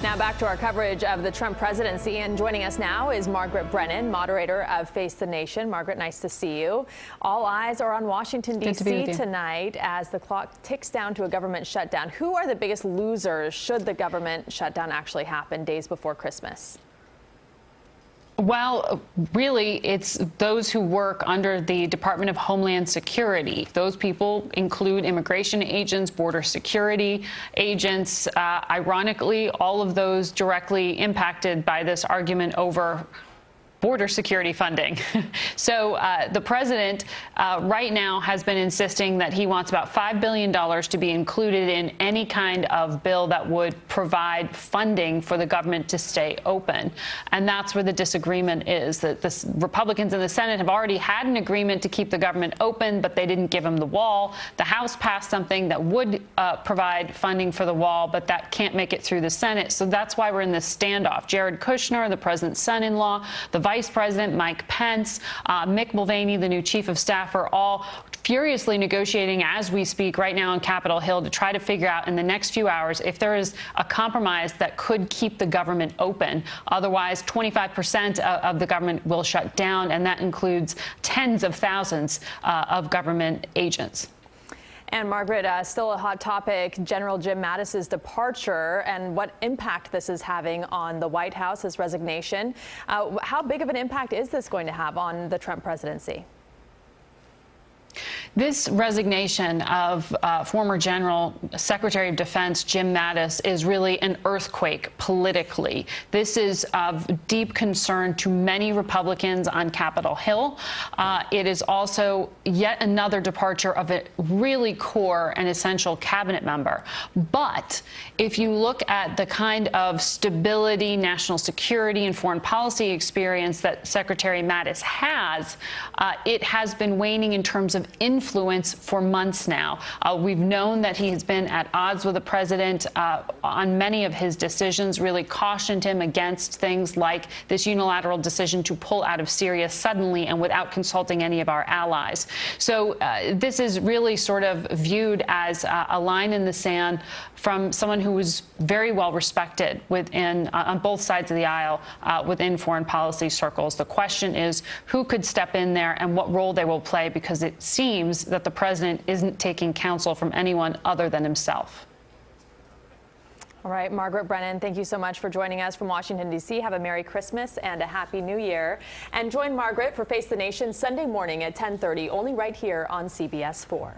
Now back to our coverage of the Trump presidency, and joining us now is Margaret Brennan, moderator of Face the Nation. Margaret, nice to see you. All eyes are on Washington, D.C. tonight as the clock ticks down to a government shutdown. Who are the biggest losers should the government shutdown actually happen days before Christmas? Well, really, it's those who work under the Department of Homeland Security. Those people include immigration agents, border security agents. Ironically, all of those directly impacted by this argument over border security funding. So the president right now has been insisting that he wants about $5 billion to be included in any kind of bill that would provide funding for the government to stay open. And that's where the disagreement is, that the Republicans in the Senate have already had an agreement to keep the government open, but they didn't give him the wall. The House passed something that would provide funding for the wall, but that can't make it through the Senate. So that's why we're in this standoff. Jared Kushner, the president's son-in-law, the Vice President Mike Pence, Mick Mulvaney, the new chief of staff, are all furiously negotiating as we speak right now on Capitol Hill to try to figure out in the next few hours if there is a compromise that could keep the government open. Otherwise, 25% of the government will shut down, and that includes tens of thousands of government agents. And Margaret, still a hot topic, General Jim Mattis's departure and what impact this is having on the White House, his resignation. How big of an impact is this going to have on the Trump presidency? This resignation of former General Secretary of Defense Jim Mattis is really an earthquake politically. This is of deep concern to many Republicans on Capitol Hill. It is also yet another departure of a really core and essential cabinet member. But if you look at the kind of stability, national security, and foreign policy experience that Secretary Mattis has, it has been waning in terms of influence for months now. We've known that he has been at odds with the president on many of his decisions, really cautioned him against things like this unilateral decision to pull out of Syria suddenly and without consulting any of our allies. So this is really sort of viewed as a line in the sand from someone who was very well respected within on both sides of the aisle within foreign policy circles. The question is who could step in there and what role they will play, because it seems that the president isn't taking counsel from anyone other than himself. All right, Margaret Brennan, thank you so much for joining us from Washington, D.C. Have a Merry Christmas and a Happy New Year. And join Margaret for Face the Nation Sunday morning at 10:30, only right here on CBS 4.